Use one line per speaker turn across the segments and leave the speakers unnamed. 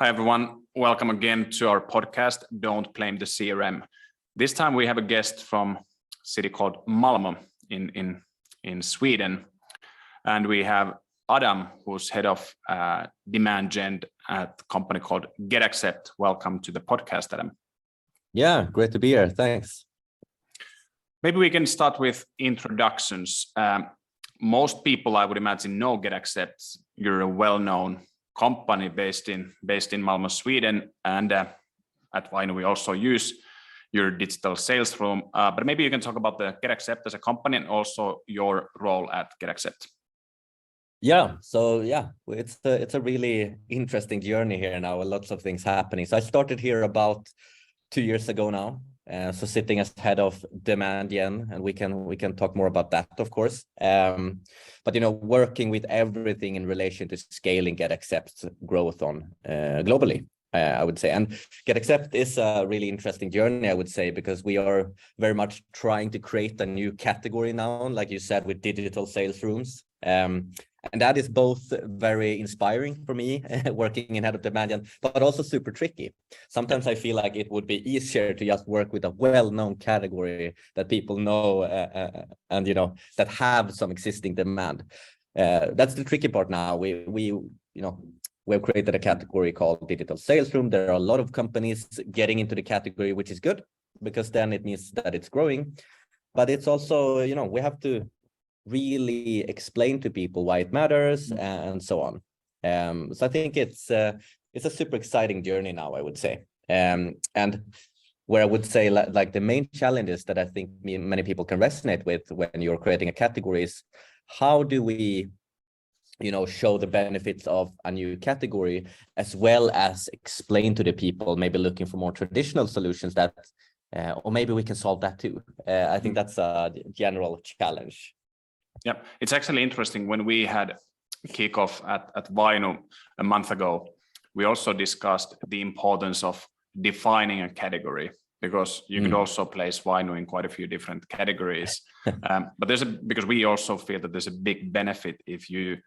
Hi, everyone. Welcome again to our podcast, Don't Blame the CRM. This time we have a guest from a city called Malmö in Sweden. And we have Adam, who's head of demand gen at a company called GetAccept. Welcome to the podcast, Adam.
Yeah, great to be here. Thanks.
Maybe we can start with introductions. Most people, I would imagine, know GetAccept. You're a well-known company based in Malmö, Sweden, and at Vainu we also use your digital sales room. But maybe you can talk about the GetAccept as a company and also your role at GetAccept.
Yeah, so it's a really interesting journey here now. Lots of things happening. So I started here about 2 years ago now. So sitting as head of demand gen, and we can talk more about that, of course. But working with everything in relation to scaling GetAccept's growth on globally, I would say. And GetAccept is a really interesting journey, I would say, because we are very much trying to create a new category now, like you said, with digital sales rooms. And that is both very inspiring for me, working in head of demand gen, but also super tricky. Sometimes I feel like it would be easier to just work with a well-known category that people know and that have some existing demand. That's the tricky part now. We've created a category called digital sales room. There are a lot of companies getting into the category, which is good because then it means that it's growing. But it's also, we have to really explain to people why it matters and so on. So I think it's a super exciting journey now, I would say. And where I would say like the main challenges that I think many people can resonate with when you're creating a category is how do we show the benefits of a new category as well as explain to the people maybe looking for more traditional solutions that or maybe we can solve that too. I think that's a general challenge.
Yeah, it's actually interesting. When we had kickoff at Vainu a month ago, we also discussed the importance of defining a category, because you could also place Vainu in quite a few different categories. But because we also feel that there's a big benefit if you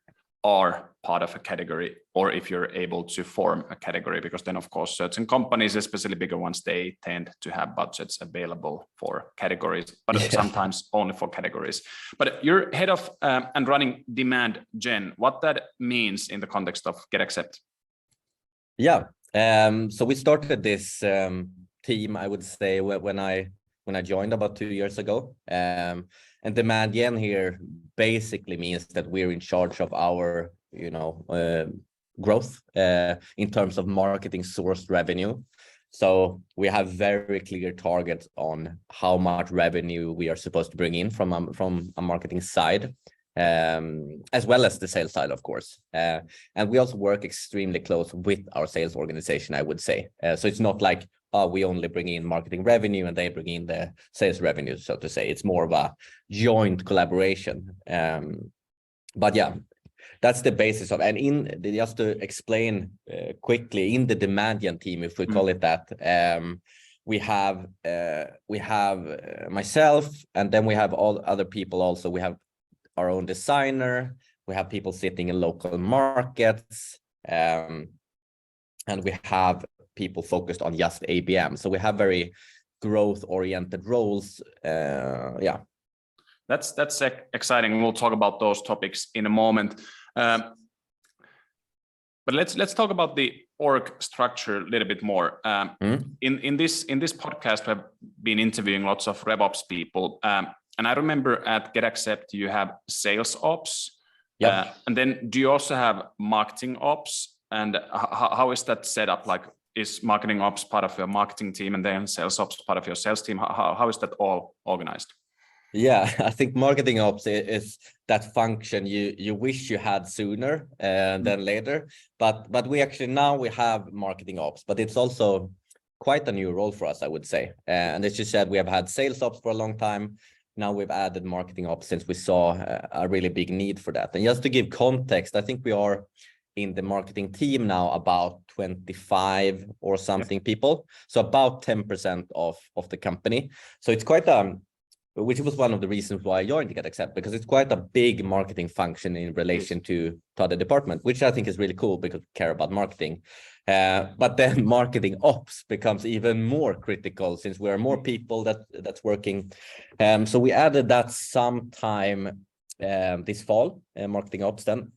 are part of a category or if you're able to form a category, because then of course certain companies, especially bigger ones, they tend to have budgets available for categories, but sometimes only for categories. But you're head of and running demand gen. What that means in the context of GetAccept?
Yeah, so we started this team, I would say, when I joined about 2 years ago. And demand gen here basically means that we're in charge of our, growth in terms of marketing sourced revenue. So we have very clear targets on how much revenue we are supposed to bring in from a marketing side, as well as the sales side, of course. And we also work extremely close with our sales organization, I would say. So it's not like, we only bring in marketing revenue and they bring in the sales revenue, so to say. It's more of a joint collaboration. But yeah, that's the basis of, and just to explain quickly, in the demand gen team, if we call it that, we have myself, and then we have all other people also. We have our own designer, we have people sitting in local markets, and we have people focused on just ABM. So we have very growth-oriented roles.
That's exciting. We'll talk about those topics in a moment. But let's talk about the org structure a little bit more. In this podcast, we've been interviewing lots of RevOps people, and I remember at GetAccept you have sales ops, and then do you also have marketing ops? And how is that set up? Like, is marketing ops part of your marketing team and then sales ops part of your sales team? How is that all organized?
Yeah, I think marketing ops is that function you wish you had sooner than later. But we actually now we have marketing ops, but it's also quite a new role for us, I would say. And as you said, we have had sales ops for a long time. Now we've added marketing ops since we saw a really big need for that. And just to give context, I think we are in the marketing team now about 25 or something people, so about 10% of the company. So it's quite which was one of the reasons why I joined GetAccept, because it's quite a big marketing function in relation to other department, which I think is really cool because we care about marketing. But then marketing ops becomes even more critical since we are more people that's working. So we added that sometime this fall, marketing ops then.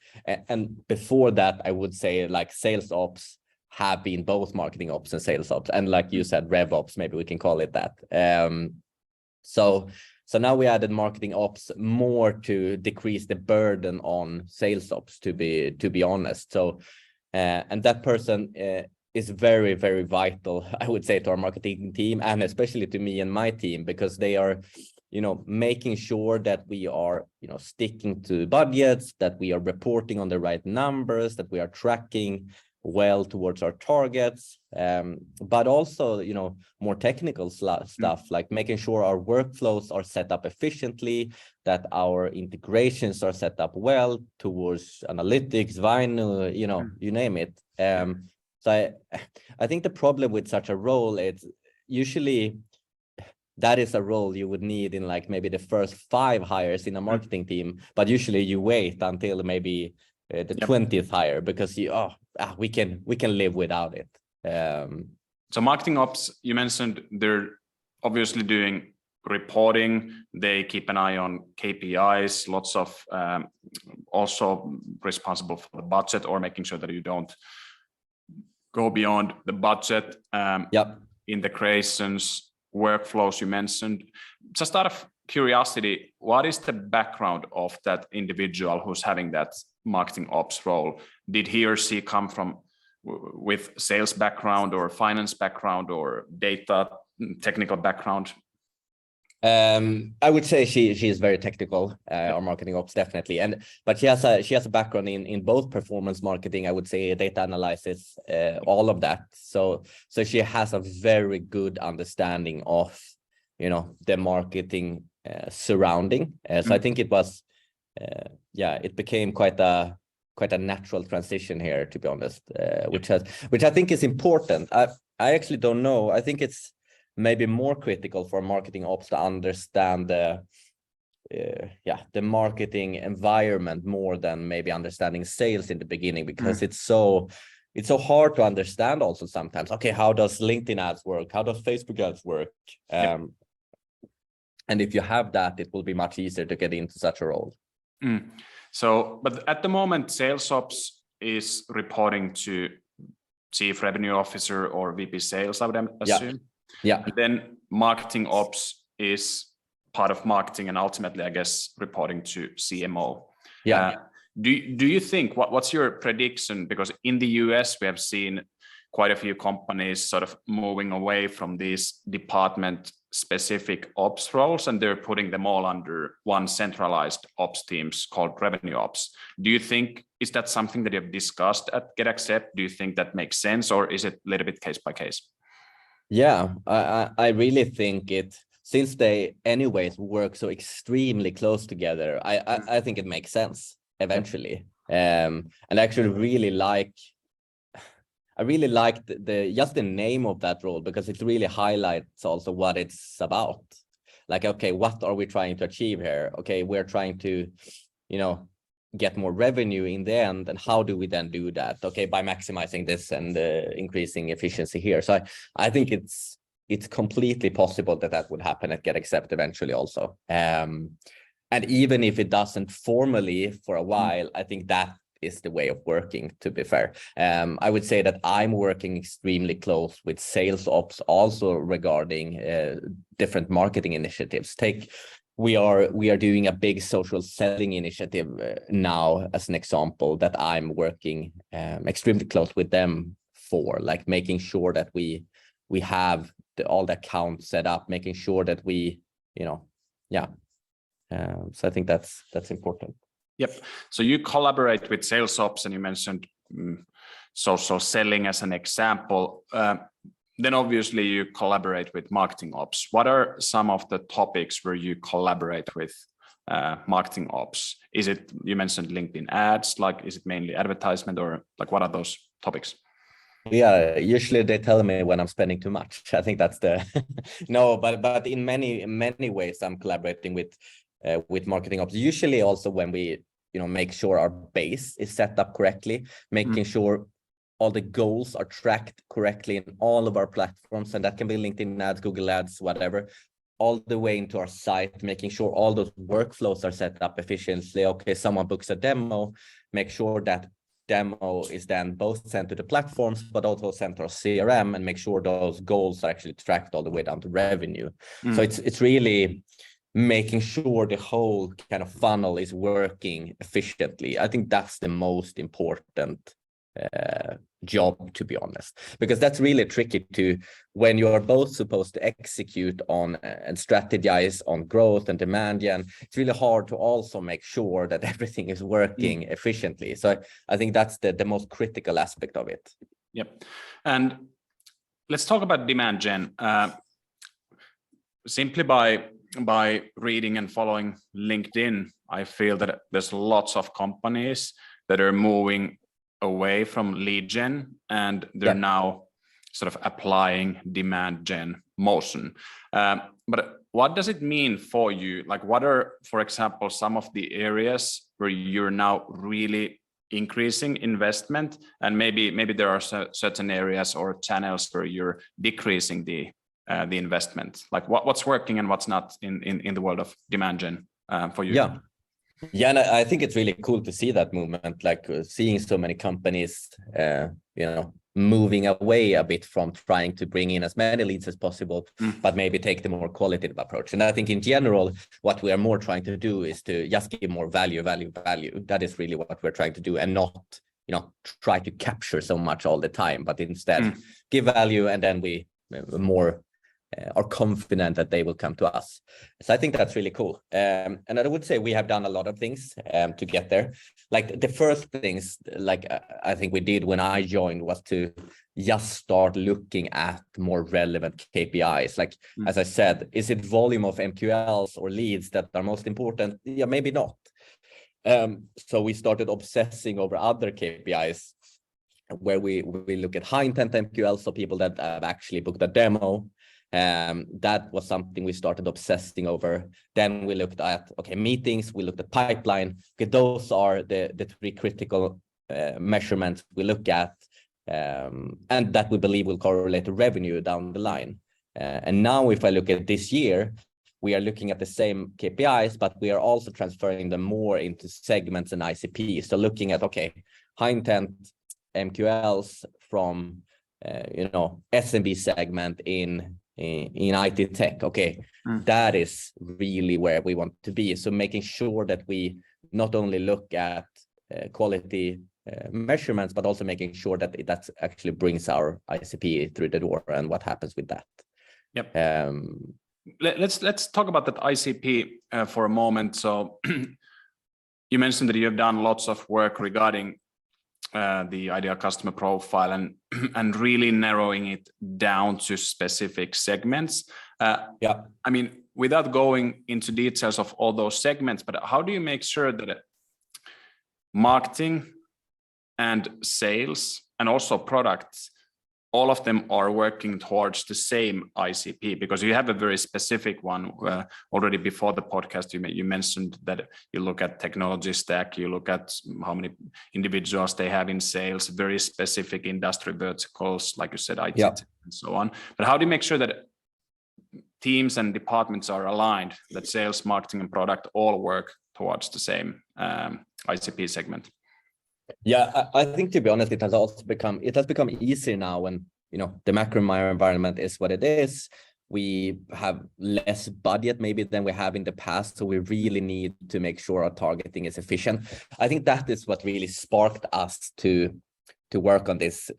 And before that, I would say like sales ops have been both marketing ops and sales ops. And like you said, rev ops, maybe we can call it that. So now we added marketing ops more to decrease the burden on sales ops, to be honest. So and that person is very, very vital, I would say, to our marketing team, and especially to me and my team, because they are, making sure that we are, sticking to budgets, that we are reporting on the right numbers, that we are tracking well towards our targets, but also, more technical stuff, like making sure our workflows are set up efficiently, that our integrations are set up well towards analytics, Vainu, you name it. So I think the problem with such a role is usually that is a role you would need in like maybe the first 5 hires in a marketing team, but usually you wait until maybe the 20th hire, because we can live without it.
So marketing ops, you mentioned they're obviously doing reporting. They keep an eye on KPIs, lots of also responsible for the budget, or making sure that you don't go beyond the budget. Integrations, workflows you mentioned. Just out of curiosity, what is the background of that individual who's having that marketing ops role? Did he or she come from with sales background or finance background or data technical background?
I would say she is very technical, our marketing ops, definitely, but she has a background in both performance marketing, I would say, data analysis, all of that. So she has a very good understanding of the marketing surrounding. So I think it was it became quite a natural transition here, to be honest, which I think is important. I actually don't know. I think it's maybe more critical for marketing ops to understand the marketing environment more than maybe understanding sales in the beginning, because it's so hard to understand also sometimes. Okay, how does LinkedIn ads work? How does Facebook ads work? And if you have that, it will be much easier to get into such a role.
So, but at the moment, sales ops is reporting to Chief Revenue Officer or VP Sales, I would assume.
Yeah.
And then marketing ops is part of marketing, and ultimately, I guess, reporting to CMO. Do you think, what's your prediction? Because in the US, we have seen quite a few companies sort of moving away from these department-specific ops roles, and they're putting them all under one centralized ops teams called revenue ops. Do you think, is that something that you've discussed at GetAccept? Do you think that makes sense, or is it a little bit case by case?
Yeah, I really think it, since they anyways work so extremely close together, I think it makes sense eventually. And I actually really like the just the name of that role, because it really highlights also what it's about. Like, okay, what are we trying to achieve here? Okay, we're trying to, get more revenue in the end, and how do we then do that? Okay, by maximizing this and increasing efficiency here. So I think it's completely possible that would happen at GetAccept eventually also. And even if it doesn't formally for a while, I think that is the way of working, to be fair. I would say that I'm working extremely close with sales ops also regarding different marketing initiatives. We are doing a big social selling initiative now, as an example, that I'm working extremely close with them for, like making sure that we have all the accounts set up, making sure that we, so I think that's important.
Yep. So you collaborate with sales ops, and you mentioned social selling as an example. Then obviously you collaborate with marketing ops. What are some of the topics where you collaborate with marketing ops? Is it, you mentioned LinkedIn ads, like is it mainly advertisement, or like what are those topics?
Yeah, usually they tell me when I'm spending too much. I think that's the no, but in many ways I'm collaborating with marketing ops. Usually also when we make sure our base is set up correctly, making sure all the goals are tracked correctly in all of our platforms, and that can be LinkedIn ads, Google ads, whatever, all the way into our site, making sure all those workflows are set up efficiently. Okay, someone books a demo, make sure that demo is then both sent to the platforms, but also sent to our CRM, and make sure those goals are actually tracked all the way down to revenue. So it's really making sure the whole kind of funnel is working efficiently. I think that's the most important job, to be honest, because that's really tricky to, when you are both supposed to execute on and strategize on growth and demand gen, it's really hard to also make sure that everything is working efficiently. So I think that's the most critical aspect of it.
Yep. And let's talk about demand gen. Simply by reading and following LinkedIn, I feel that there's lots of companies that are moving away from lead gen, and they're now sort of applying demand gen motion. But what does it mean for you? Like, what are, for example, some of the areas where you're now really increasing investment, and maybe there are certain areas or channels where you're decreasing the investment? Like what's working and what's not in the world of demand gen for you?
Yeah, and I think it's really cool to see that movement, like seeing so many companies, moving away a bit from trying to bring in as many leads as possible, but maybe take the more qualitative approach. And I think in general, what we are more trying to do is to just give more value. That is really what we're trying to do, and not, try to capture so much all the time, but instead give value, and then we more are confident that they will come to us. So I think that's really cool. And I would say we have done a lot of things to get there. Like the first things, like I think we did when I joined, was to just start looking at more relevant KPIs. Like, as I said, is it volume of MQLs or leads that are most important? Yeah, maybe not. So we started obsessing over other KPIs, where we look at high intent MQLs, so people that have actually booked a demo. That was something we started obsessing over. Then we looked at, meetings, we looked at pipeline. Those are the three critical measurements we look at, and that we believe will correlate to revenue down the line. And now if I look at this year, we are looking at the same KPIs, but we are also transferring them more into segments and ICP. So looking at, high intent MQLs from, SMB segment in IT tech. That is really where we want to be. So making sure that we not only look at quality measurements, but also making sure that that actually brings our ICP through the door, and what happens with that.
Let's talk about that ICP for a moment. So you mentioned that you have done lots of work regarding the ideal customer profile and really narrowing it down to specific segments. I mean, without going into details of all those segments, but how do you make sure that marketing and sales and also products, all of them are working towards the same ICP? Because you have a very specific one. Already before the podcast, you mentioned that you look at technology stack, you look at how many individuals they have in sales, very specific industry verticals, like you said, IT and so on. But how do you make sure that teams and departments are aligned, that sales, marketing, and product all work towards the same ICP segment?
Yeah, I think, to be honest, it has become easier now when the macro environment is what it is. We have less budget maybe than we have in the past, so we really need to make sure our targeting is efficient. I think that is what really sparked us to work on this,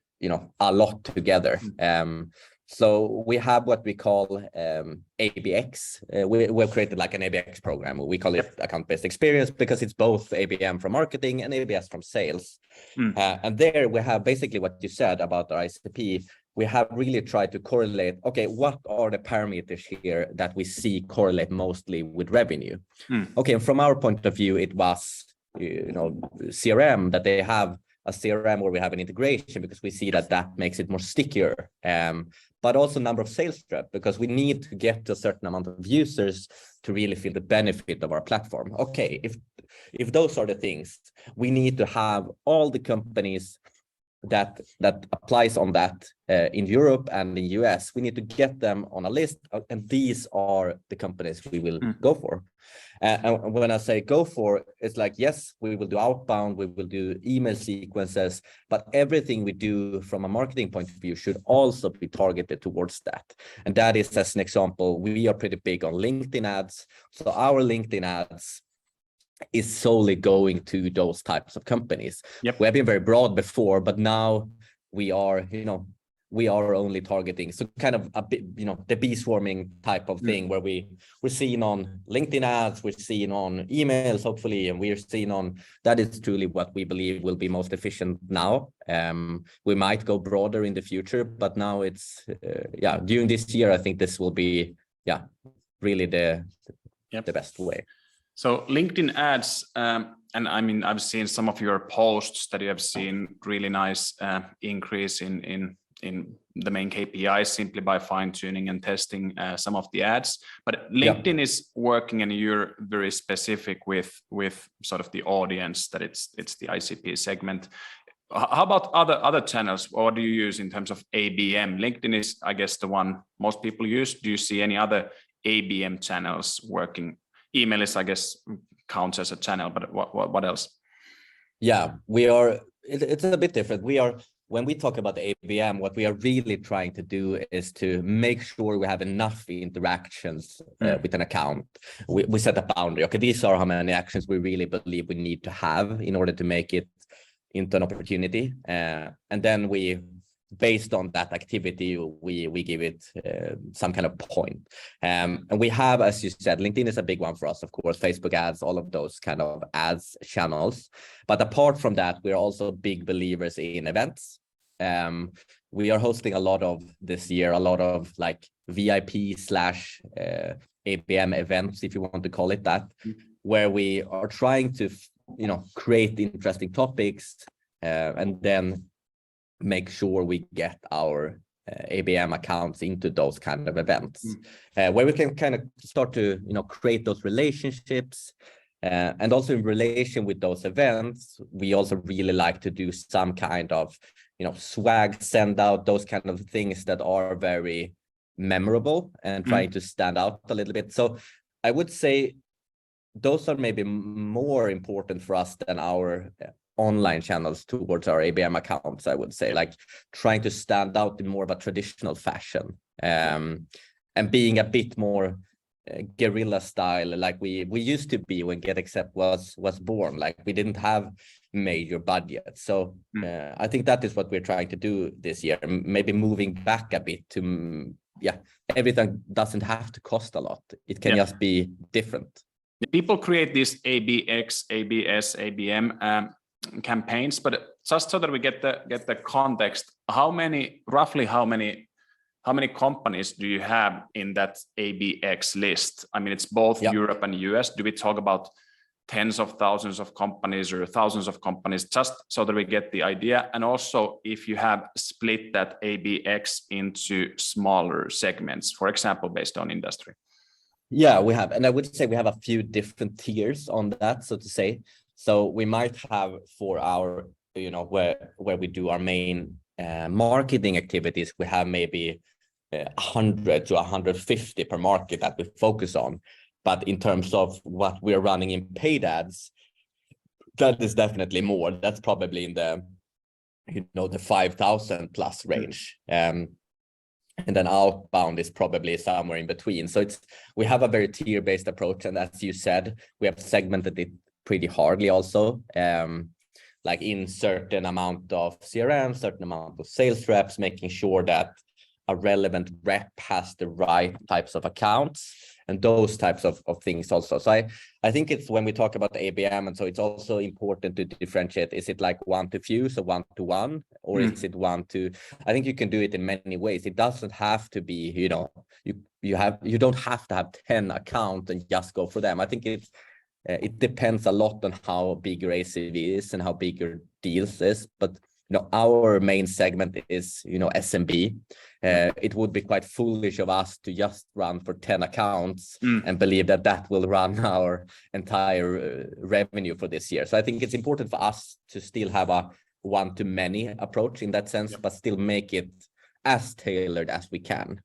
a lot together. So we have what we call ABX. We've created like an ABX program. We call it account-based experience, because it's both ABM from marketing and ABS from sales. And there we have basically what you said about our ICP. We have really tried to correlate, what are the parameters here that we see correlate mostly with revenue? And from our point of view, it was, CRM, that they have a CRM where we have an integration, because we see that that makes it more stickier. But also number of sales reps, because we need to get to a certain amount of users to really feel the benefit of our platform. Okay, if those are the things, we need to have all the companies that applies on that in Europe and in US. We need to get them on a list, and these are the companies we will go for. And when I say go for, it's like, yes, we will do outbound, we will do email sequences, but everything we do from a marketing point of view should also be targeted towards that. And that is, as an example, we are pretty big on LinkedIn ads. So our LinkedIn ads is solely going to those types of companies.
Yep.
We have been very broad before, but now we are, we are only targeting, so kind of a bit, the bee swarming type of thing, where we're seeing on LinkedIn ads, we're seeing on emails, hopefully, and we're seeing on, that is truly what we believe will be most efficient now. We might go broader in the future, but now it's, during this year, I think this will be, really the best way.
So LinkedIn ads, and I mean, I've seen some of your posts that you have seen really nice increase in the main KPIs simply by fine tuning and testing some of the ads. But LinkedIn is working, and you're very specific with sort of the audience that it's the ICP segment. How about other channels? What do you use in terms of ABM? LinkedIn is, I guess, the one most people use. Do you see any other ABM channels working? Email is, I guess, counts as a channel, but what else?
Yeah, we are. It's a bit different. When we talk about the ABM, what we are really trying to do is to make sure we have enough interactions with an account. We set a boundary. Okay, these are how many actions we really believe we need to have in order to make it into an opportunity. And then we, based on that activity, we give it some kind of point. And we have, as you said, LinkedIn is a big one for us, of course, Facebook ads, all of those kind of ads channels. But apart from that, we're also big believers in events. We are hosting a lot of this year, a lot of like VIP/ABM events, if you want to call it that, where we are trying to, create interesting topics and then make sure we get our ABM accounts into those kind of events, where we can kind of start to, create those relationships. And also in relation with those events, we also really like to do some kind of, swag, send out, those kind of things that are very memorable and trying to stand out a little bit. So I would say those are maybe more important for us than our online channels towards our ABM accounts, I would say, like trying to stand out in more of a traditional fashion, and being a bit more guerrilla style, like we used to be when GetAccept was born. Like we didn't have major budget. So I think that is what we're trying to do this year, maybe moving back a bit to, everything doesn't have to cost a lot. It can just be different.
People create these ABX, ABS, ABM campaigns, but just so that we get the context, roughly how many companies do you have in that ABX list? I mean, it's both Europe and US. Do we talk about tens of thousands of companies or thousands of companies, just so that we get the idea? And also, if you have split that ABX into smaller segments, for example, based on industry.
Yeah, we have. And I would say we have a few different tiers on that, so to say. So we might have for our, where we do our main marketing activities, we have maybe 100 to 150 per market that we focus on. But in terms of what we're running in paid ads, that is definitely more. That's probably in the, the 5,000 plus range. And then outbound is probably somewhere in between. So we have a very tier-based approach. And as you said, we have segmented it pretty hardly also, like in certain amount of CRM, certain amount of sales reps, making sure that a relevant rep has the right types of accounts and those types of things also. So I think it's when we talk about the ABM, and so it's also important to differentiate, is it like one to few, so 1-to-1, or is it 1 to, I think you can do it in many ways. It doesn't have to be, you don't have to have 10 accounts and just go for them. I think It depends a lot on how big your ACV is and how big your deals is, but our main segment is SMB. It would be quite foolish of us to just run for 10 accounts and believe that will run our entire revenue for this year. So I think it's important for us to still have a one-to-many approach in that sense, but still make it as tailored as we can.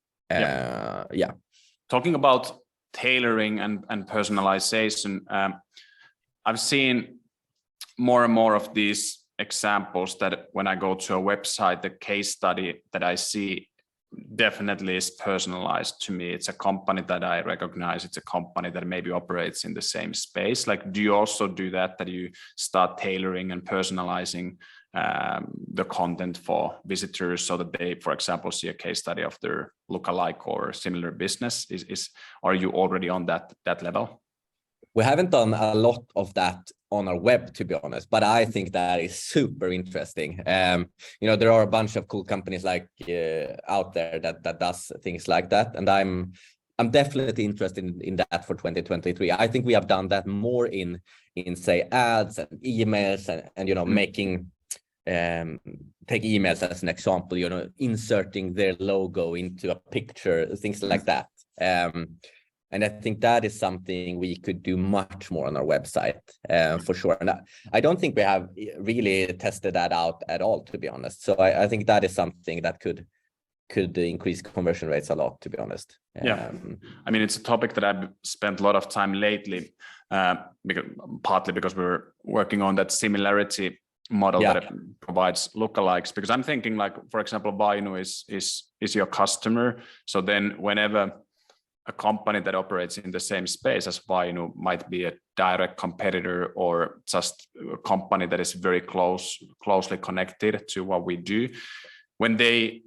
Talking about tailoring and personalization, I've seen more and more of these examples that when I go to a website, the case study that I see definitely is personalized to me. It's a company that I recognize. It's a company that maybe operates in the same space. Like, do you also do that you start tailoring and personalizing the content for visitors so that they, for example, see a case study of their lookalike or similar business? Are you already on that level?
We haven't done a lot of that on our web, to be honest, but I think that is super interesting. There are a bunch of cool companies like out there that does things like that, and I'm definitely interested in that for 2023. I think we have done that more in say ads and emails and making take emails as an example, inserting their logo into a picture, things like that. And I think that is something we could do much more on our website, for sure. And I don't think we have really tested that out at all, to be honest. So I think that is something that could increase conversion rates a lot, to be honest.
I mean, it's a topic that I've spent a lot of time lately, partly because we're working on that similarity model that provides lookalikes. Because I'm thinking, like, for example, Vainu is your customer. So then whenever a company that operates in the same space as Vainu might be a direct competitor or just a company that is very closely connected to what we do, when they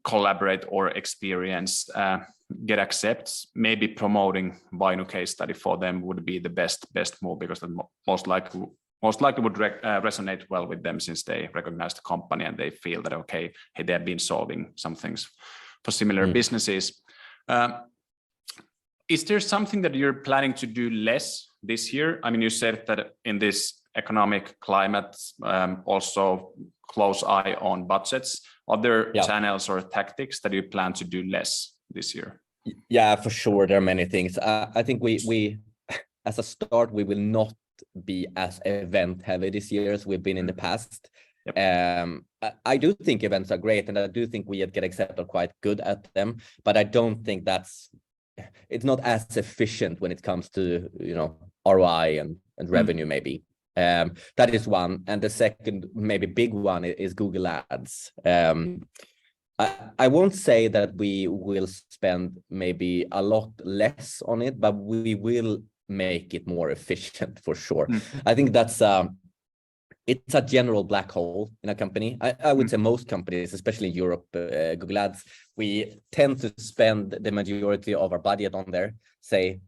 collaborate or experience GetAccept, maybe promoting Vainu case study for them would be the best move, because that most likely would resonate well with them, since they recognize the company and they feel that, okay, hey, they have been solving some things for similar businesses. Is there something that you're planning to do less this year? I mean, you said that in this economic climate, also close eye on budgets. Are there channels or tactics that you plan to do less this year?
Yeah, for sure. There are many things. I think we as a start, we will not be as event heavy this year as we've been in the past. I do think events are great, and I do think we at GetAccept are quite good at them, but I don't think it's not as efficient when it comes to ROI and revenue maybe. That is one. And the second maybe big one is Google Ads. I won't say that we will spend maybe a lot less on it, but we will make it more efficient for sure. I think that's it's a general black hole in a company. I would say most companies, especially in Europe, Google Ads, we tend to spend the majority of our budget on there. Say,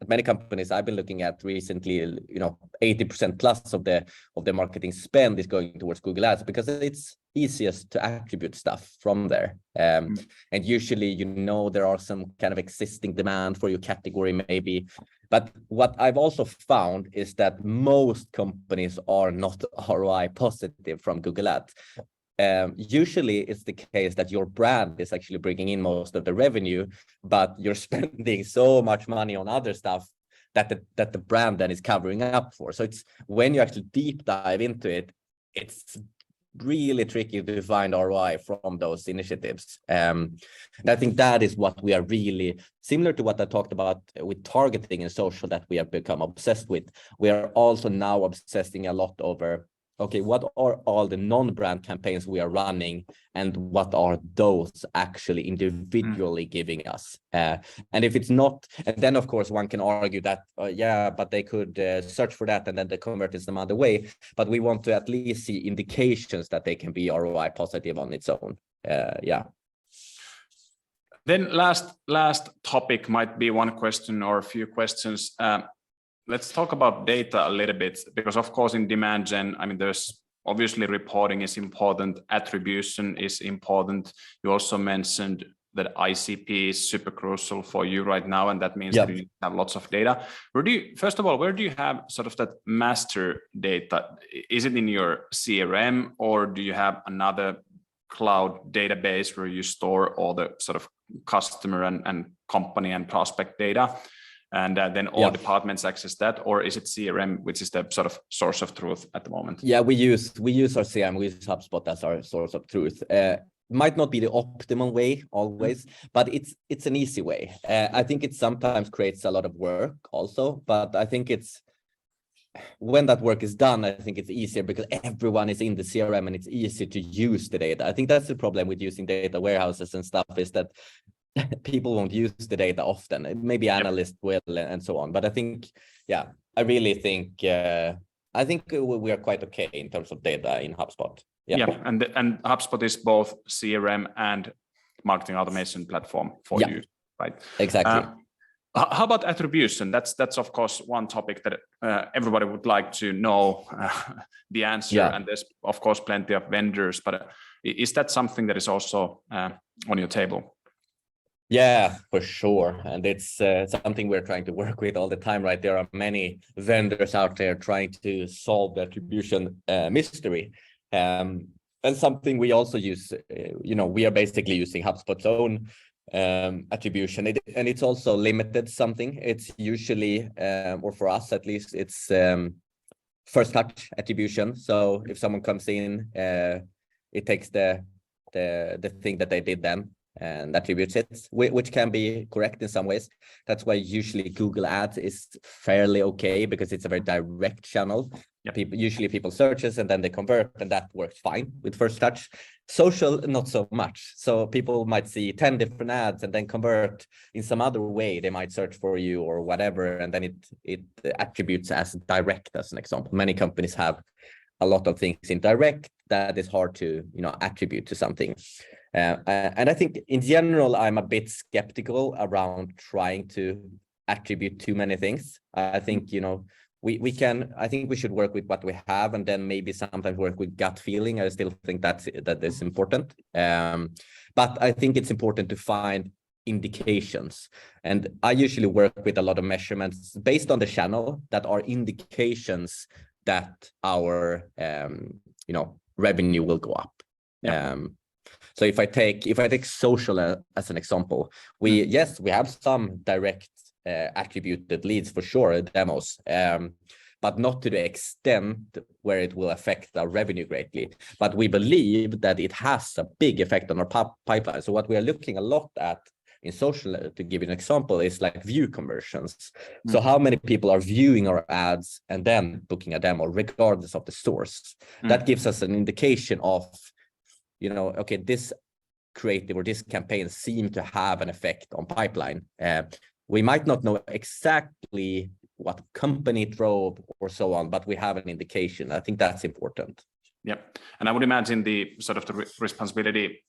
many companies I've been looking at recently, 80% plus of the marketing spend is going towards Google Ads, because it's easiest to attribute stuff from there. And usually, there are some kind of existing demand for your category maybe. But what I've also found is that most companies are not ROI positive from Google Ads. Usually it's the case that your brand is actually bringing in most of the revenue, but you're spending so much money on other stuff that the brand then is covering up for. So it's when you actually deep dive into it, it's really tricky to find ROI from those initiatives. And I think that is what we are really similar to what I talked about with targeting and social that we have become obsessed with. We are also now obsessing a lot over, okay, what are all the non-brand campaigns we are running, and what are those actually individually giving us? And if it's not, and then of course one can argue that, but they could search for that and then they convert it some other way. But we want to at least see indications that they can be ROI positive on its own.
Then last topic might be one question or a few questions. Let's talk about data a little bit, because of course in demand gen, I mean, there's obviously reporting is important, attribution is important. You also mentioned that ICP is super crucial for you right now, and that means
Yeah.
that you have lots of data. First of all, where do you have sort of that master data? Is it in your CRM, or do you have another cloud database where you store all the sort of customer and company and prospect data, and then all departments access that? Or is it CRM, which is the sort of source of truth at the moment?
Yeah, we use our CRM, we use HubSpot as our source of truth. Might not be the optimal way always, but it's an easy way. I think it sometimes creates a lot of work also, but I think it's, when that work is done, I think it's easier because everyone is in the CRM and it's easy to use the data. I think that's the problem with using data warehouses and stuff, is that people won't use the data often. Maybe analysts will and so on. But I think, I really think, I think we are quite okay in terms of data in HubSpot.
Yeah, and HubSpot is both CRM and marketing automation platform for you, right?
Exactly.
How about attribution? That's of course one topic that everybody would like to know the answer, and there's of course plenty of vendors, but is that something that is also on your table?
Yeah, for sure. And it's something we're trying to work with all the time, right? There are many vendors out there trying to solve the attribution mystery. And something we also use, we are basically using HubSpot's own attribution, and it's also limited something. It's usually, or for us at least, it's first touch attribution. So if someone comes in, it takes the thing that they did then and attributes it, which can be correct in some ways. That's why usually Google Ads is fairly okay, because it's a very direct channel. People searches and then they convert, and that works fine with first touch. Social, not so much. So people might see 10 different ads and then convert in some other way. They might search for you or whatever, and then it attributes as direct, as an example. Many companies have a lot of things in direct that is hard to attribute to something. And I think in general, I'm a bit skeptical around trying to attribute too many things. I think, I think we should work with what we have, and then maybe sometimes work with gut feeling. I still think that is important. But I think it's important to find indications. And I usually work with a lot of measurements based on the channel that are indications that our, revenue will go up. So if I take social as an example, we have some direct attributed leads for sure, demos, but not to the extent where it will affect our revenue greatly. But we believe that it has a big effect on our pipeline. So what we are looking a lot at in social, to give you an example, is like view conversions. So how many people are viewing our ads and then booking a demo, regardless of the source? That gives us an indication of, okay, this creative or this campaign seem to have an effect on pipeline. We might not know exactly what company it drove or so on, but we have an indication. I think that's important.
Yeah, and I would imagine the sort of the responsibility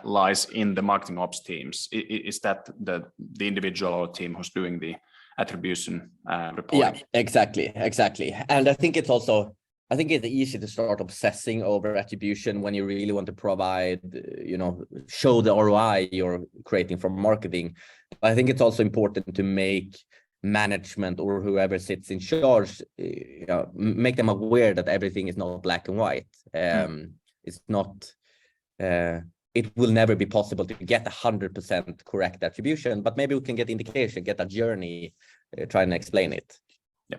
lies in the marketing ops teams. Is that the individual or team who's doing the attribution reporting?
Yeah, exactly. And I think it's easy to start obsessing over attribution when you really want to provide, show the ROI you're creating from marketing. But I think it's also important to make management or whoever sits in charge, make them aware that everything is not black and white. It's not, it will never be possible to get 100% correct attribution, but maybe we can get indication, get a journey, try and explain it.
Yeah.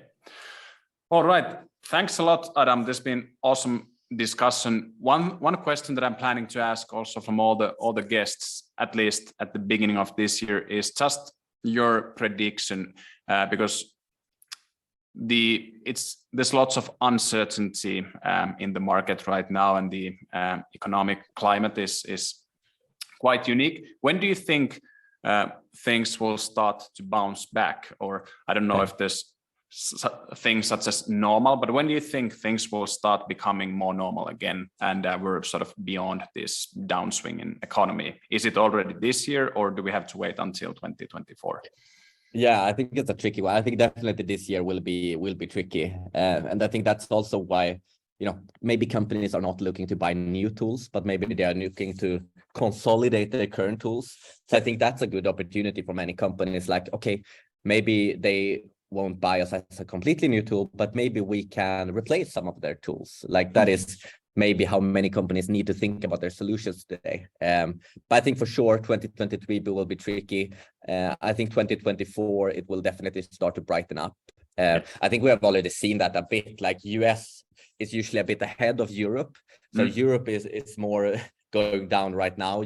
All right. Thanks a lot, Adam. This has been awesome discussion. One question that I'm planning to ask also from all the guests, at least at the beginning of this year, is just your prediction, because there's lots of uncertainty in the market right now, and the economic climate is quite unique. When do you think things will start to bounce back? Or I don't know if there's things such as normal, but when do you think things will start becoming more normal again, and we're sort of beyond this downswing in economy? Is it already this year, or do we have to wait until 2024?
Yeah, I think it's a tricky one. I think definitely this year will be tricky, and I think that's also why maybe companies are not looking to buy new tools, but maybe they are looking to consolidate their current tools. So I think that's a good opportunity for many companies. Like, okay, maybe they won't buy us as a completely new tool, but maybe we can replace some of their tools. Like that is maybe how many companies need to think about their solutions today. But I think for sure 2023 will be tricky. I think 2024 it will definitely start to brighten up. I think we have already seen that a bit. Like US is usually a bit ahead of Europe. So Europe is more going down right now.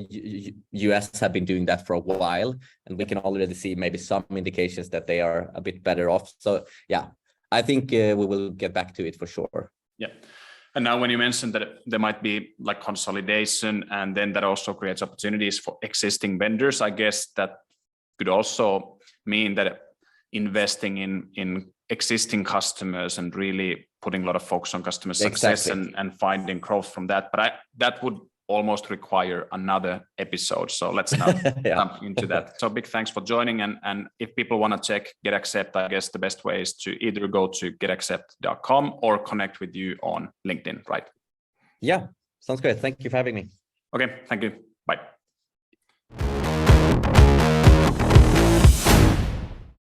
US have been doing that for a while, and we can already see maybe some indications that they are a bit better off. So yeah, I think we will get back to it for sure.
Yeah. And now when you mentioned that there might be like consolidation, and then that also creates opportunities for existing vendors, I guess that could also mean that investing in existing customers and really putting a lot of focus on customer success and finding growth from that. But that would almost require another episode. So let's not jump into that. So big thanks for joining. And if people want to check GetAccept, I guess the best way is to either go to getaccept.com or connect with you on LinkedIn, right?
Yeah, sounds great. Thank you for having me.
Okay, thank you.